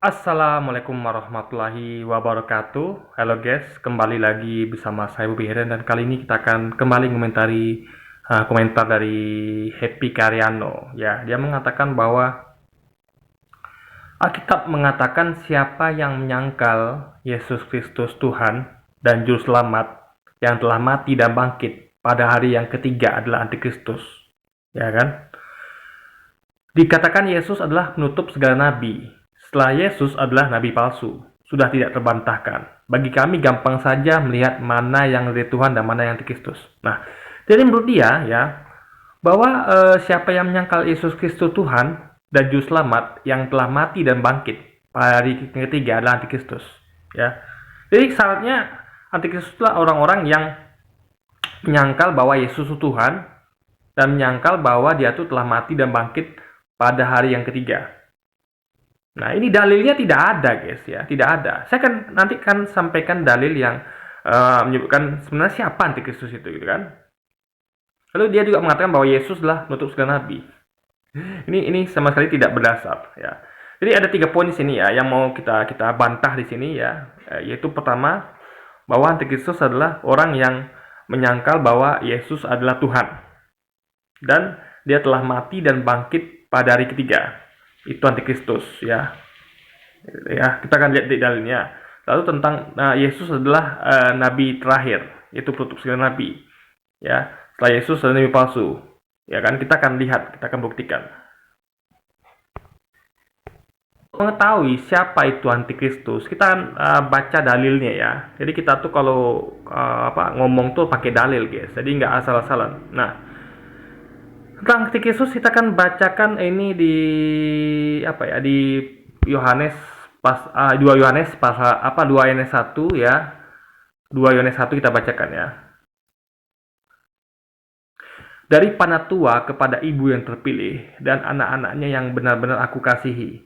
Assalamualaikum warahmatullahi wabarakatuh. Halo guys, kembali lagi bersama saya Bobi Heren dan kali ini kita akan kembali mengomentari komentar dari Happy Karyano. Ya, dia mengatakan bahwa Alkitab mengatakan siapa yang menyangkal Yesus Kristus Tuhan dan Juru Selamat yang telah mati dan bangkit pada hari yang ketiga adalah antikristus. Ya kan? Dikatakan Yesus adalah penutup segala nabi. Setelah Yesus adalah nabi palsu. Sudah tidak terbantahkan. Bagi kami gampang saja melihat mana yang dari Tuhan dan mana yang antikristus. Nah, jadi menurut dia ya, bahwa siapa yang menyangkal Yesus Kristus Tuhan dan Juru Selamat yang telah mati dan bangkit pada hari ketiga adalah antikristus. Ya, jadi syaratnya antikristus adalah orang-orang yang menyangkal bahwa Yesus itu Tuhan dan menyangkal bahwa dia itu telah mati dan bangkit pada hari yang ketiga. Nah, ini dalilnya tidak ada, guys ya, tidak ada. Saya nanti sampaikan dalil yang menyebutkan sebenarnya siapa antikristus itu, gitu kan? Lalu dia juga mengatakan bahwa Yesus adalah penutup segala nabi. Ini sama sekali tidak berdasar, ya. Jadi ada 3 poin di sini ya yang mau kita bantah di sini ya, yaitu pertama bahwa antikristus adalah orang yang menyangkal bahwa Yesus adalah Tuhan dan dia telah mati dan bangkit pada hari ketiga. Itu antikristus ya. Ya, kita akan lihat di dalilnya. Lalu tentang Yesus adalah nabi terakhir, yaitu penutup segala nabi. Ya, setelah Yesus adalah nabi palsu. Ya kan, kita akan lihat, kita akan buktikan. Mengetahui siapa itu antikristus, kita akan baca dalilnya ya. Jadi kita tuh kalau ngomong tuh pakai dalil, guys. Jadi nggak asal-asalan. Nah, tentang antikristus kita akan bacakan ini di di Yohanes 2 Yohanes pasal 2 Yohanes 1 ya. 2 Yohanes 1 kita bacakan ya. Dari panatua kepada ibu yang terpilih dan anak-anaknya yang benar-benar aku kasihi.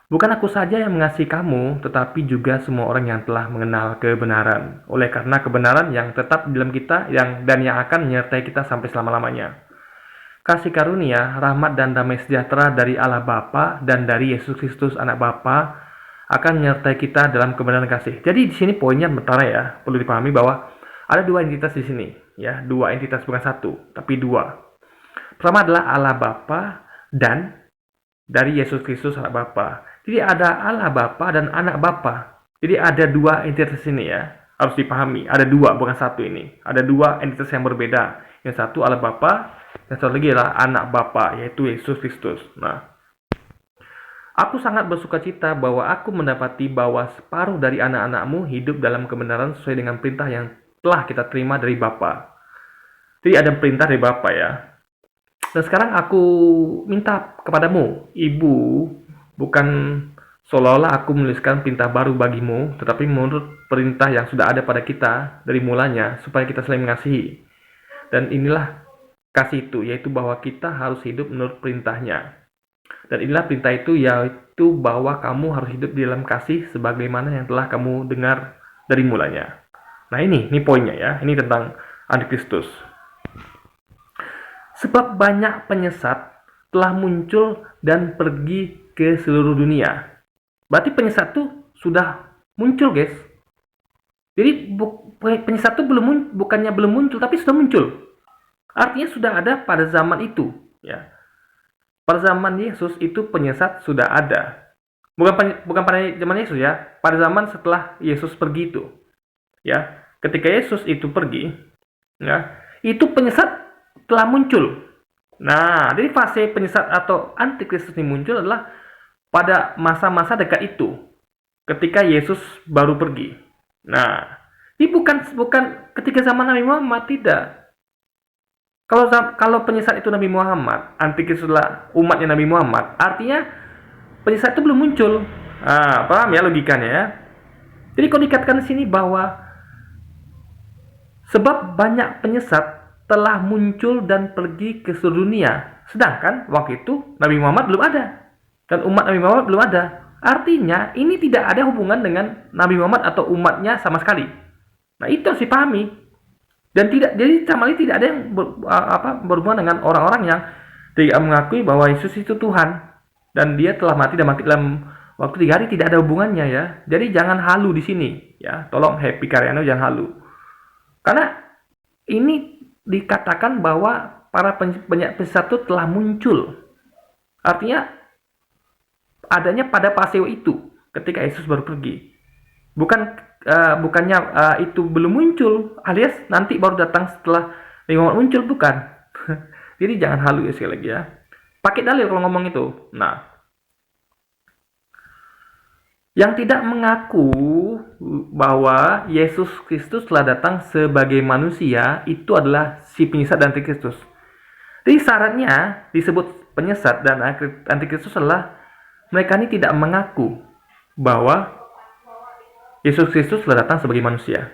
Bukan aku saja yang mengasihi kamu, tetapi juga semua orang yang telah mengenal kebenaran. Oleh karena kebenaran yang tetap di dalam kita dan yang akan menyertai kita sampai selama-lamanya. Kasih karunia, rahmat dan damai sejahtera dari Allah Bapa dan dari Yesus Kristus Anak Bapa akan menyertai kita dalam kebenaran kasih. Jadi di sini poinnya bentar ya, perlu dipahami bahwa ada 2 entitas di sini, ya, 2 entitas bukan 1, tapi 2. Pertama adalah Allah Bapa dan dari Yesus Kristus Anak Bapa. Jadi ada Allah Bapa dan Anak Bapa. Jadi ada 2 entitas ini ya, harus dipahami. Ada 2 bukan 1 ini. Ada 2 entitas yang berbeda. Yang satu Allah Bapa, dan satu lagi adalah Anak Bapa, yaitu Yesus Kristus. Nah, aku sangat bersuka cita bahwa aku mendapati bahwa separuh dari anak-anakmu hidup dalam kebenaran sesuai dengan perintah yang telah kita terima dari Bapa. Jadi ada perintah dari Bapa ya. Dan sekarang aku minta kepadamu, Ibu, bukan seolah-olah aku menuliskan perintah baru bagimu, tetapi menurut perintah yang sudah ada pada kita dari mulanya, supaya kita saling mengasihi. Dan inilah kasih itu, yaitu bahwa kita harus hidup menurut perintahnya. Dan inilah perintah itu, yaitu bahwa kamu harus hidup di dalam kasih sebagaimana yang telah kamu dengar dari mulanya. Nah ini poinnya ya, ini tentang antikristus. Sebab banyak penyesat telah muncul dan pergi ke seluruh dunia. Berarti penyesat itu sudah muncul, guys. Jadi penyesat itu bukannya belum muncul, tapi sudah muncul. Artinya sudah ada pada zaman itu, ya. Pada zaman Yesus itu penyesat sudah ada. Bukan pada zaman Yesus ya, pada zaman setelah Yesus pergi itu. Ya, ketika Yesus itu pergi, ya, itu penyesat telah muncul. Nah, jadi fase penyesat atau antikristus ini muncul adalah pada masa-masa dekat itu, ketika Yesus baru pergi. Nah, ini bukan ketika zaman Nabi Muhammad, tidak. Kalau penyesat itu Nabi Muhammad, antikristus adalah umatnya Nabi Muhammad, artinya penyesat itu belum muncul. Paham ya logikanya ya? Jadi kalau dikatakan di sini bahwa sebab banyak penyesat telah muncul dan pergi ke seluruh dunia, sedangkan waktu itu Nabi Muhammad belum ada dan umat Nabi Muhammad belum ada. Artinya ini tidak ada hubungan dengan Nabi Muhammad atau umatnya sama sekali. Nah itu harus dipahami. Dan jadi sama sekali tidak ada yang berhubungan dengan orang-orang yang tidak mengakui bahwa Yesus itu Tuhan dan dia telah mati dan bangkit dalam Waktu 3 hari tidak ada hubungannya ya. Jadi jangan halu di sini ya. Tolong Happy Karyano jangan halu. Karena ini dikatakan bahwa para penyesat itu telah muncul. Artinya adanya pada paseo itu ketika Yesus baru pergi. Bukannya itu belum muncul, alias nanti baru datang setelah Muhammad muncul, bukan. Jadi jangan halu ya sekali lagi ya. Pakai dalil kalau ngomong itu. Nah, yang tidak mengaku bahwa Yesus Kristus telah datang sebagai manusia itu adalah si penyesat dan antikristus. Jadi syaratnya disebut penyesat dan antikristus adalah mereka ini tidak mengaku bahwa Yesus Kristus telah datang sebagai manusia.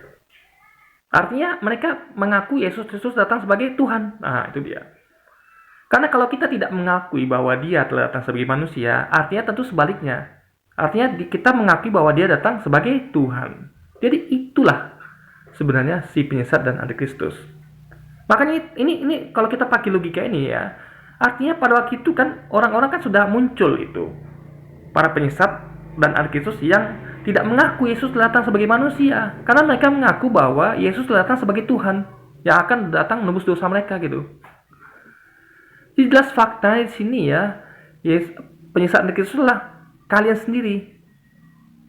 Artinya mereka mengaku Yesus Kristus datang sebagai Tuhan. Nah, itu dia. Karena kalau kita tidak mengakui bahwa dia telah datang sebagai manusia, artinya tentu sebaliknya. Artinya kita mengakui bahwa dia datang sebagai Tuhan. Jadi itulah sebenarnya si penyesat dan antikristus. Makanya ini kalau kita pakai logika ini ya, artinya pada waktu itu kan orang-orang kan sudah muncul itu. Para penyesat dan antikristus yang tidak mengaku Yesus telah datang sebagai manusia, karena mereka mengaku bahwa Yesus telah datang sebagai Tuhan yang akan datang menebus dosa mereka gitu. Jadi jelas fakta di sini ya, penyesat Kristus adalah kalian sendiri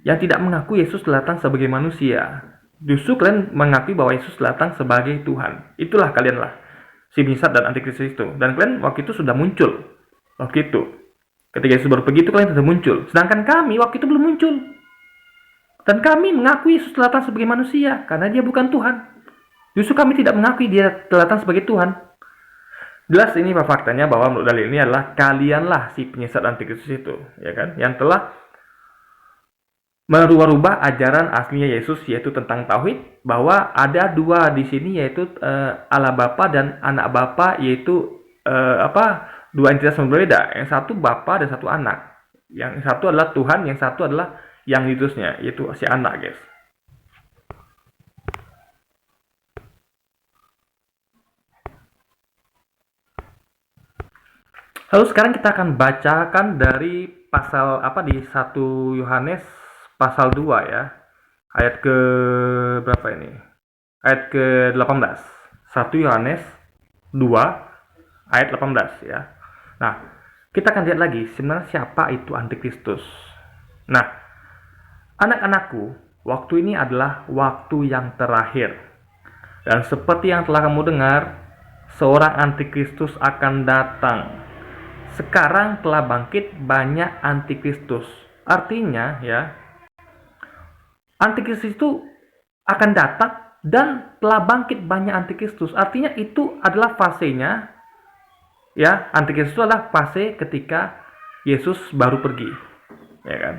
yang tidak mengaku Yesus telah datang sebagai manusia. Justru kalian mengakui bahwa Yesus telah datang sebagai Tuhan. Itulah kalianlah si penyesat dan antikristus itu. Dan kalian waktu itu sudah muncul. Waktu itu ketika Yesus baru pergi itu kalian sudah muncul. Sedangkan kami waktu itu belum muncul. Dan kami mengakui Yesus telah datang sebagai manusia karena dia bukan Tuhan. Justru kami tidak mengakui dia telah datang sebagai Tuhan. Jelas ini faktanya bahwa menurut dalil ini adalah kalianlah si penyesat antikristus itu, ya kan? Yang telah merubah-rubah ajaran aslinya Yesus, yaitu tentang tauhid, bahwa ada dua di sini, yaitu Allah Bapa dan Anak Bapa, yaitu dua entitas yang berbeda. Yang satu Bapa dan satu Anak. Yang satu adalah Tuhan, yang satu adalah yang hitusnya, yaitu si anak, guys. Lalu sekarang kita akan bacakan dari pasal di 1 Yohanes pasal 2 ya. Ayat ke berapa ini? Ayat ke 18. 1 Yohanes 2 ayat 18 ya. Nah, kita akan lihat lagi sebenarnya siapa itu antikristus. Nah, anak-anakku, waktu ini adalah waktu yang terakhir. Dan seperti yang telah kamu dengar, seorang antikristus akan datang. Sekarang telah bangkit banyak antikristus. Artinya ya, antikristus itu akan datang dan telah bangkit banyak antikristus. Artinya itu adalah fasenya. Ya, antikristus itu adalah fase ketika Yesus baru pergi. Ya kan?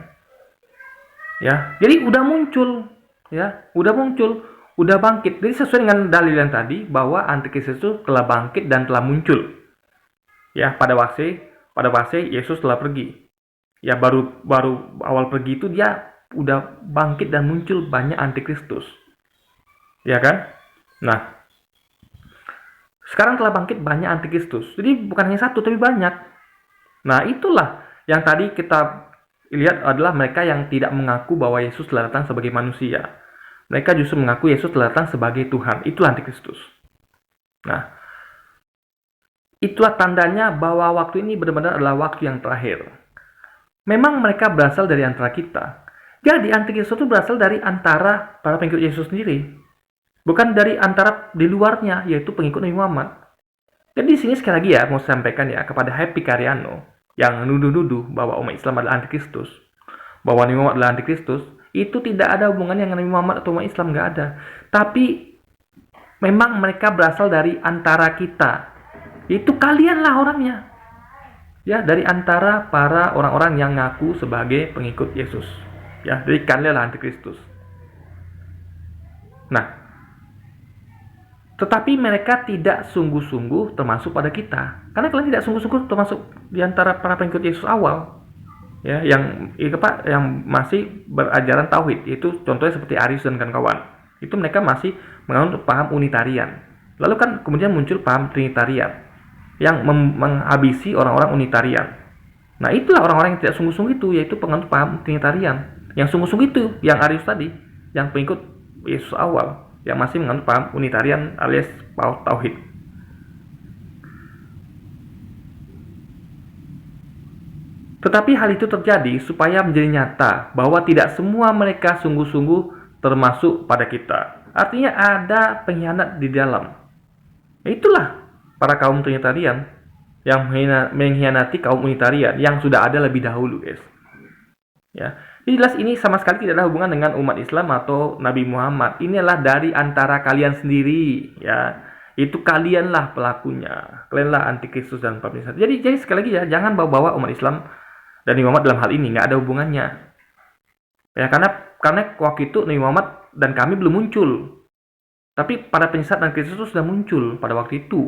Ya, jadi udah muncul, ya, udah bangkit. Jadi sesuai dengan dalil yang tadi bahwa antikristus itu telah bangkit dan telah muncul. Ya, pada fase Yesus telah pergi. Ya, baru awal pergi itu dia udah bangkit dan muncul banyak antikristus. Ya kan? Nah, sekarang telah bangkit banyak antikristus. Jadi bukan hanya satu tapi banyak. Nah, itulah yang tadi kita lihat adalah mereka yang tidak mengaku bahwa Yesus telah datang sebagai manusia. Mereka justru mengaku Yesus telah datang sebagai Tuhan. Itulah antikristus. Nah, itulah tandanya bahwa waktu ini benar-benar adalah waktu yang terakhir. Memang mereka berasal dari antara kita. Jadi antikristus itu berasal dari antara para pengikut Yesus sendiri. Bukan dari antara di luarnya, yaitu pengikut Nabi Muhammad. Jadi di sini sekali lagi ya, mau sampaikan ya kepada Happy Karyano yang nuduh-nuduh bahwa umat Islam adalah antikristus, bahwa Nabi Muhammad adalah antikristus, itu tidak ada hubungannya dengan Nabi Muhammad atau umat Islam, nggak ada. Tapi memang mereka berasal dari antara kita. Itu kalianlah orangnya. Ya, dari antara para orang-orang yang ngaku sebagai pengikut Yesus. Ya, jadi kalianlah antikristus. Nah, tetapi mereka tidak sungguh-sungguh termasuk pada kita. Karena kalian tidak sungguh-sungguh termasuk di antara para pengikut Yesus awal. Ya, yang masih berajaran tauhid. Itu contohnya seperti Arius dan kawan-kawan. Itu mereka masih menganut paham unitarian. Lalu kan kemudian muncul paham trinitarian yang menghabisi orang-orang unitarian. Nah, itulah orang-orang yang tidak sungguh-sungguh itu, yaitu penganut paham Trinitarian. Yang sungguh-sungguh itu, yang Arius tadi, yang pengikut Yesus awal, yang masih menganut paham Unitarian alias Tauhid. Tetapi hal itu terjadi supaya menjadi nyata bahwa tidak semua mereka sungguh-sungguh termasuk pada kita. Artinya ada pengkhianat di dalam. Itulah para kaum Trinitarian yang mengkhianati kaum Unitarian yang sudah ada lebih dahulu, guys. Ya, jadi jelas ini sama sekali tidak ada hubungan dengan umat Islam atau Nabi Muhammad. Ini adalah dari antara kalian sendiri, ya. Itu kalianlah pelakunya. Kalianlah antikristus dan pemberontak. Jadi sekali lagi ya, jangan bawa-bawa umat Islam dan Nabi Muhammad dalam hal ini, nggak ada hubungannya. Ya, karena waktu itu Nabi Muhammad dan kami belum muncul. Tapi para penyesat dan Kristus itu sudah muncul pada waktu itu.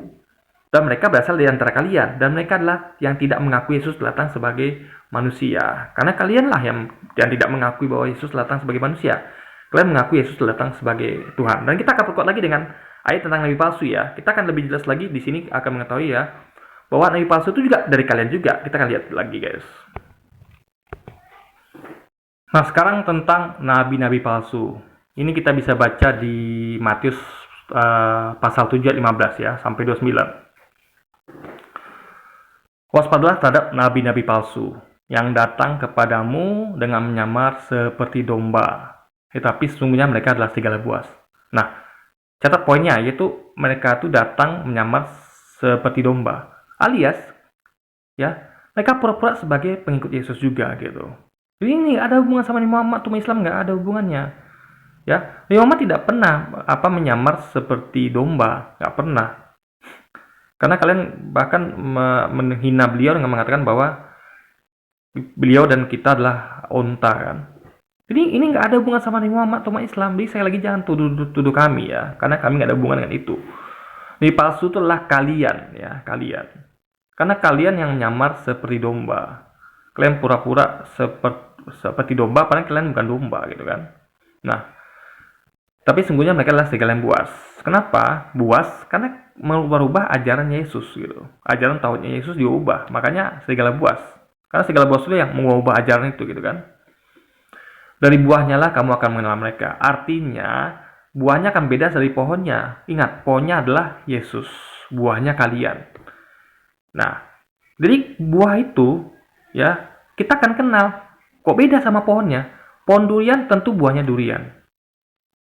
Dan mereka berasal dari antara kalian. Dan mereka adalah yang tidak mengakui Yesus datang sebagai manusia. Karena kalianlah yang tidak mengakui bahwa Yesus datang sebagai manusia. Kalian mengakui Yesus datang sebagai Tuhan. Dan kita akan perkuat lagi dengan ayat tentang nabi palsu ya. Kita akan lebih jelas lagi di sini akan mengetahui ya. Bahwa nabi palsu itu juga dari kalian juga. Kita akan lihat lagi, guys. Nah, sekarang tentang nabi-nabi palsu. Ini kita bisa baca di Matius pasal 7 ayat 15 ya, sampai 29. Waspadalah terhadap nabi-nabi palsu yang datang kepadamu dengan menyamar seperti domba, tetapi sesungguhnya mereka adalah serigala buas. Nah, catat poinnya, yaitu mereka itu datang menyamar seperti domba, alias ya mereka pura-pura sebagai pengikut Yesus juga gitu. Jadi ini ada hubungan sama Nabi Muhammad atau Islam, nggak ada hubungannya. Ya, Nabi Muhammad tidak pernah menyamar seperti domba, nggak pernah. Karena kalian bahkan menghina beliau dengan mengatakan bahwa beliau dan kita adalah onta kan. Jadi ini nggak ada hubungan sama Nabi Muhammad atau Islam. Jadi saya lagi jangan tuduh kami ya, karena kami nggak ada hubungan dengan itu. Nabi palsu itu adalah kalian ya, kalian. Karena kalian yang menyamar seperti domba. Kalian pura-pura seperti domba, padahal kalian bukan domba gitu kan. Nah, tapi sungguhnya mereka adalah serigala yang buas. Kenapa? Buas karena merubah ajaran Yesus gitu. Ajaran tauhidnya Yesus diubah. Makanya serigala buas. Karena serigala buas itu yang mengubah ajaran itu gitu kan. Dari buahnya lah kamu akan mengenal mereka. Artinya buahnya akan beda dari pohonnya. Ingat, pohonnya adalah Yesus. Buahnya kalian. Nah, jadi buah itu ya kita akan kenal. Kok beda sama pohonnya? Pohon durian tentu buahnya durian.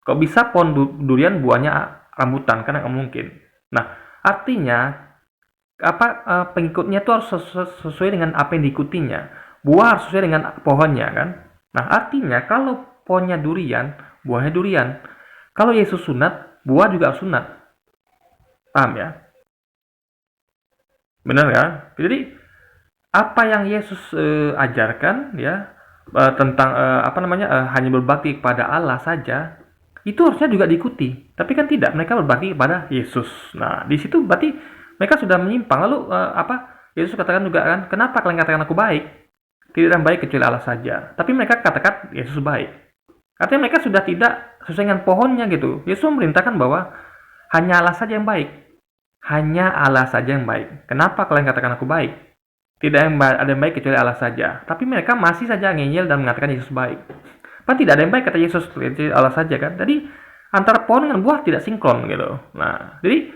Kok bisa pohon durian buahnya rambutan? Karena nggak mungkin. Nah, artinya pengikutnya itu harus sesuai dengan apa yang diikutinya. Buah harus sesuai dengan pohonnya kan. Nah, artinya kalau pohonnya durian, buahnya durian. Kalau Yesus sunat, buah juga harus sunat. Paham ya? Benar kan? Jadi apa yang Yesus ajarkan ya tentang hanya berbakti kepada Allah saja, itu harusnya juga diikuti. Tapi kan tidak, mereka berbakti kepada Yesus. Nah, di situ berarti mereka sudah menyimpang. Lalu Yesus katakan juga kan, kenapa kalian katakan aku baik? Tidak ada yang baik kecuali Allah saja. Tapi mereka katakan Yesus baik. Artinya mereka sudah tidak sesuai dengan pohonnya gitu. Yesus memerintahkan bahwa hanya Allah saja yang baik. Hanya Allah saja yang baik. Kenapa kalian katakan aku baik? Tidak ada yang baik kecuali Allah saja. Tapi mereka masih saja ngeyel dan mengatakan Yesus baik. Kan tidak ada yang baik kata Yesus, Allah saja kan. Jadi antara pohon dengan buah tidak sinkron gitu. Nah, jadi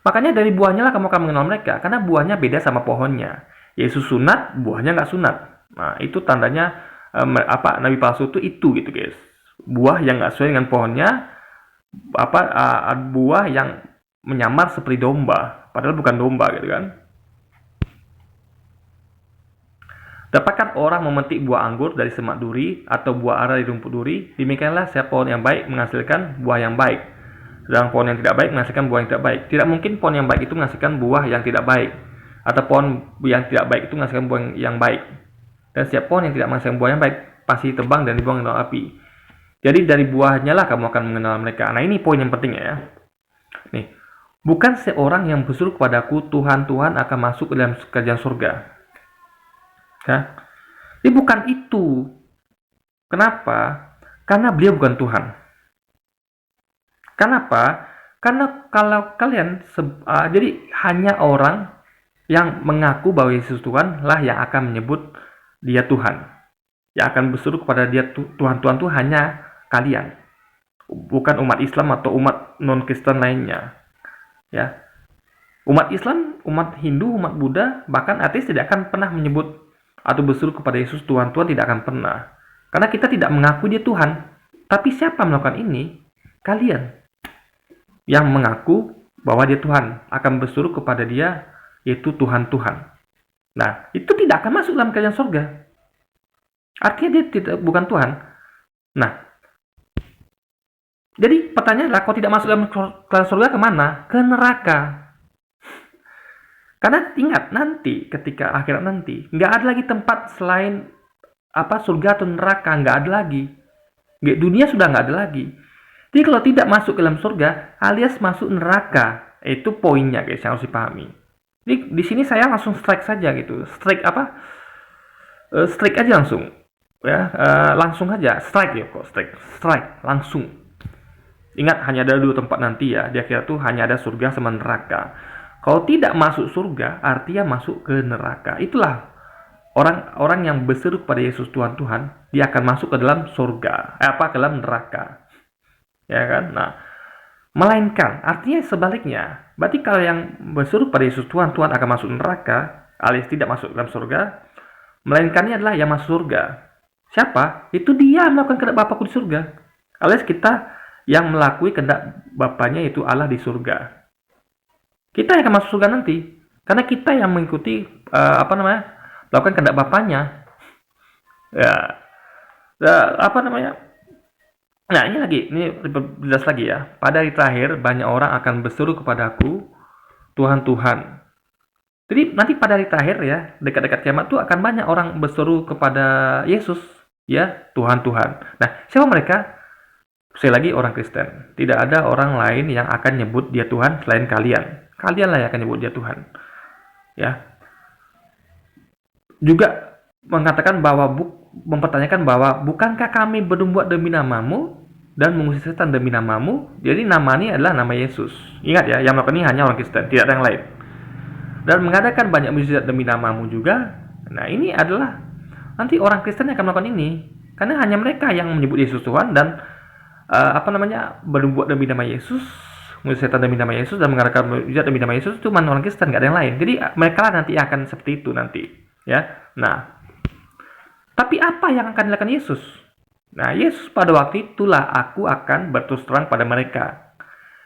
makanya dari buahnya lah kamu akan mengenal mereka, karena buahnya beda sama pohonnya. Yesus sunat, buahnya nggak sunat. Nah, itu tandanya nabi palsu itu gitu guys. Buah yang nggak sesuai dengan pohonnya, buah yang menyamar seperti domba, padahal bukan domba gitu kan. Dapatkah orang memetik buah anggur dari semak duri atau buah ara dari rumput duri? Demikianlah setiap pohon yang baik menghasilkan buah yang baik, sedang pohon yang tidak baik menghasilkan buah yang tidak baik. Tidak mungkin pohon yang baik itu menghasilkan buah yang tidak baik, atau pohon yang tidak baik itu menghasilkan buah yang baik. Dan setiap pohon yang tidak menghasilkan buah yang baik pasti tebang dan dibuang ke dalam api. Jadi dari buahnya lah kamu akan mengenal mereka. Nah, ini poin yang penting ya. Nih, bukan seorang yang berseru kepadaku Tuhan Tuhan akan masuk ke dalam kerajaan surga. Ya. Ini bukan itu. Kenapa? Karena beliau bukan Tuhan. Kenapa? Karena kalau kalian jadi hanya orang yang mengaku bahwa Yesus Tuhan lah yang akan menyebut dia Tuhan. Yang akan berseru kepada dia Tuhan-Tuhan itu hanya kalian, bukan umat Islam atau umat non-Kristen lainnya. Ya, umat Islam, umat Hindu, umat Buddha, bahkan ateis tidak akan pernah menyebut atau berseru kepada Yesus Tuhan-Tuhan, tidak akan pernah. Karena kita tidak mengaku dia Tuhan. Tapi siapa melakukan ini? Kalian yang mengaku bahwa dia Tuhan akan berseru kepada dia yaitu Tuhan-Tuhan. Nah, itu tidak akan masuk dalam kerajaan surga. Artinya dia bukan Tuhan. Nah, jadi pertanyaannya, kalau tidak masuk dalam kerajaan surga kemana? Ke neraka. Karena ingat, nanti ketika akhirat nanti nggak ada lagi tempat selain surga atau neraka, nggak ada lagi. Dunia sudah nggak ada lagi. Jadi kalau tidak masuk ke dalam surga alias masuk neraka, itu poinnya guys yang harus dipahami. Jadi di sini saya langsung strike saja gitu, strike aja langsung, ya langsung aja strike ya kok strike langsung. Ingat, hanya ada 2 tempat nanti ya di akhirat tuh, hanya ada surga sama neraka. Kalau tidak masuk surga, artinya masuk ke neraka. Itulah orang-orang yang berseru kepada Yesus Tuhan, dia akan masuk ke dalam surga, ke dalam neraka. Ya kan? Nah, melainkan artinya sebaliknya. Berarti kalau yang berseru pada Yesus Tuhan akan masuk neraka, alias tidak masuk dalam surga, melainkannya adalah yang masuk surga. Siapa? Itu dia melakukan kehendak Bapakku di surga. Alias kita yang melakui kehendak Bapaknya, yaitu Allah di surga. Kita yang akan masuk surga nanti, karena kita yang mengikuti melakukan kehendak Bapaknya. Nah, ini jelas lagi ya. Pada hari terakhir banyak orang akan berseru kepadaku, Tuhan, Tuhan. Jadi nanti pada hari terakhir ya, dekat-dekat kiamat tuh akan banyak orang berseru kepada Yesus, ya, Tuhan, Tuhan. Nah, siapa mereka? Sekali lagi, orang Kristen. Tidak ada orang lain yang akan nyebut dia Tuhan selain kalian. Kalianlah yang akan nyebut dia Tuhan. Ya. Juga mempertanyakan bahwa bukankah kami bernubuat demi namamu dan mengusir setan demi namamu? Jadi nama ini adalah nama Yesus. Ingat ya, yang melakukan ini hanya orang Kristen, tidak ada yang lain. Dan mengadakan banyak mukjizat demi namamu juga. Nah, ini adalah nanti orang Kristen yang akan melakukan ini, karena hanya mereka yang menyebut Yesus Tuhan dan bernubuat demi nama Yesus, mengusir setan demi nama Yesus, dan mengadakan mukjizat demi nama Yesus. Itu cuma orang Kristen, nggak ada yang lain. Jadi mereka nanti akan seperti itu nanti, ya. Nah, tapi apa yang akan dilakukan Yesus? Nah, Yesus pada waktu itulah aku akan berterus terang pada mereka.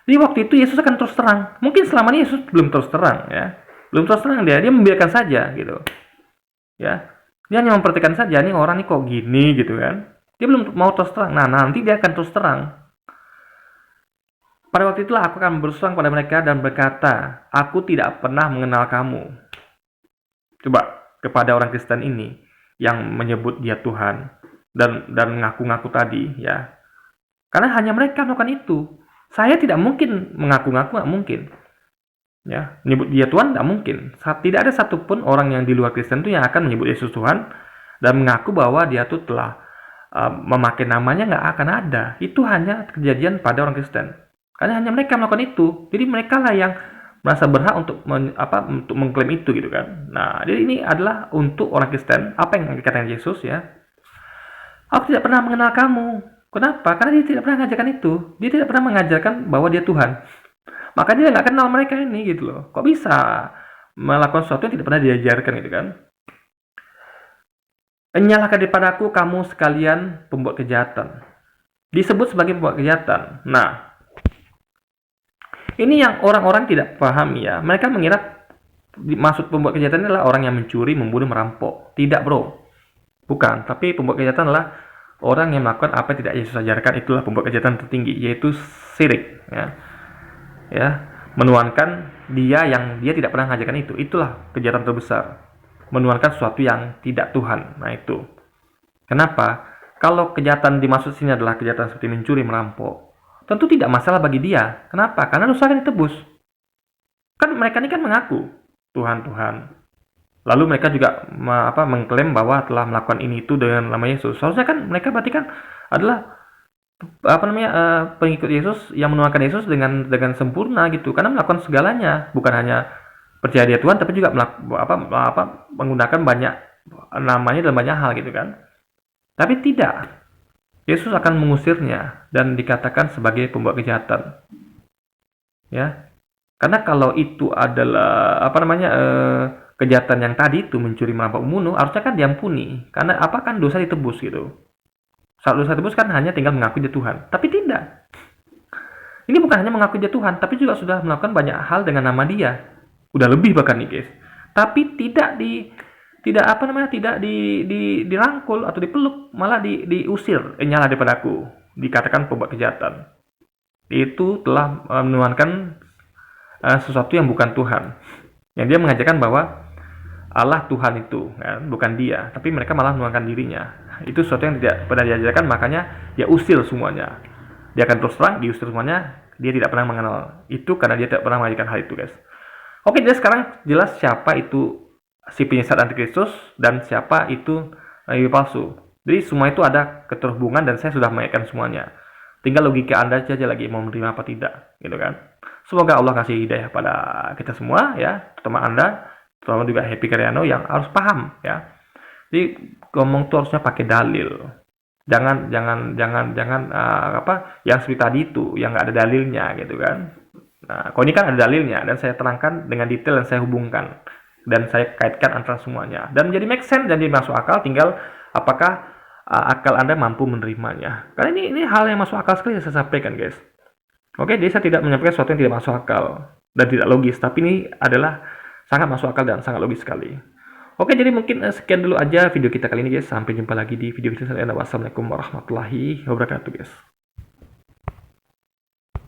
Di waktu itu Yesus akan terus terang. Mungkin selama ini Yesus belum terus terang, ya. Belum terus terang dia membiarkan saja gitu. Ya. Dia hanya memperhatikan saja nih orang nih kok gini gitu kan. Dia belum mau terus terang. Nah, nanti dia akan terus terang. Pada waktu itulah aku akan berterus terang pada mereka dan berkata, aku tidak pernah mengenal kamu. Coba kepada orang Kristen ini yang menyebut dia Tuhan dan mengaku-ngaku tadi, ya. Karena hanya mereka melakukan itu. Saya tidak mungkin mengaku-ngaku, nggak mungkin. Ya, menyebut dia Tuhan tidak mungkin. Tidak ada satupun orang yang di luar Kristen itu yang akan menyebut Yesus Tuhan dan mengaku bahwa dia itu telah memakai namanya, nggak akan ada. Itu hanya kejadian pada orang Kristen. Karena hanya mereka melakukan itu. Jadi mereka lah yang merasa berhak untuk mengklaim itu gitu kan. Nah, jadi ini adalah untuk orang Kristen. Apa yang dikatakan Yesus ya? Aku tidak pernah mengenal kamu. Kenapa? Karena dia tidak pernah mengajarkan itu. Dia tidak pernah mengajarkan bahwa dia Tuhan. Makanya dia nggak kenal mereka ini gitu loh. Kok bisa melakukan sesuatu yang tidak pernah diajarkan gitu kan? Nyalakan daripada aku kamu sekalian pembuat kejahatan. Disebut sebagai pembuat kejahatan. Nah, ini yang orang-orang tidak pahami ya. Mereka mengira maksud pembuat kejahatan adalah orang yang mencuri, membunuh, merampok. Tidak bro. Bukan. Tapi pembuat kejahatan adalah orang yang melakukan apa yang tidak Yesus ajarkan. Itulah pembuat kejahatan tertinggi. Yaitu syirik. Ya, menuhankan dia yang dia tidak pernah mengajarkan itu. Itulah kejahatan terbesar. Menuhankan sesuatu yang tidak Tuhan. Nah itu. Kenapa? Kalau kejahatan dimaksud sini adalah kejahatan seperti mencuri, merampok, tentu tidak masalah bagi dia. Kenapa? Karena dosa akan ditebus. Kan mereka ini kan mengaku Tuhan. Lalu mereka juga mengklaim bahwa telah melakukan ini itu dengan nama Yesus. Seharusnya kan mereka berarti kan adalah pengikut Yesus yang menuhankan Yesus dengan sempurna gitu. Karena melakukan segalanya, bukan hanya percaya dia Tuhan tapi juga menggunakan banyak namanya dalam banyak hal gitu kan. Tapi tidak. Yesus akan mengusirnya dan dikatakan sebagai pembuat kejahatan. Ya. Karena kalau itu adalah kejahatan yang tadi itu mencuri, merampok, membunuh, harusnya kan diampuni. Karena apa kan dosa ditebus gitu. Saat dosa ditebus kan hanya tinggal mengakui dia Tuhan. Tapi tidak. Ini bukan hanya mengakui dia Tuhan, tapi juga sudah melakukan banyak hal dengan nama dia. Udah lebih bahkan nih guys. Tapi tidak dirangkul atau dipeluk, malah diusir. Nyala daripada aku, dikatakan pembuat kejahatan. Itu telah menuhankan sesuatu yang bukan Tuhan. Yang dia mengajarkan bahwa Allah Tuhan itu, kan? Bukan dia, tapi mereka malah menuhankan dirinya. Itu sesuatu yang tidak pernah diajarkan, makanya dia usir semuanya. Dia akan terus terang diusir semuanya. Dia tidak pernah mengenal itu karena dia tidak pernah mengajarkan hal itu, guys. Oke, jadi sekarang jelas siapa itu si penyesat antikristus dan siapa itu nabi palsu. Jadi semua itu ada keterhubungan dan saya sudah mengajarkan semuanya. Tinggal logika Anda saja lagi mau menerima apa tidak, gitu kan. Semoga Allah kasih hidayah pada kita semua ya, terutama Anda, terutama juga Happy Karyano yang harus paham ya. Jadi ngomong tuh harusnya pakai dalil. Jangan yang seperti tadi itu yang nggak ada dalilnya gitu kan. Nah, kalau ini kan ada dalilnya dan saya terangkan dengan detail dan saya hubungkan dan saya kaitkan antara semuanya dan menjadi make sense dan jadi masuk akal. Tinggal apakah akal Anda mampu menerimanya. Karena ini hal yang masuk akal sekali yang saya sampaikan, guys. Oke, jadi saya tidak menyampaikan sesuatu yang tidak masuk akal dan tidak logis, tapi ini adalah sangat masuk akal dan sangat logis sekali. Oke, jadi mungkin sekian dulu aja video kita kali ini, guys. Sampai jumpa lagi di video selanjutnya. Wassalamualaikum warahmatullahi wabarakatuh, guys.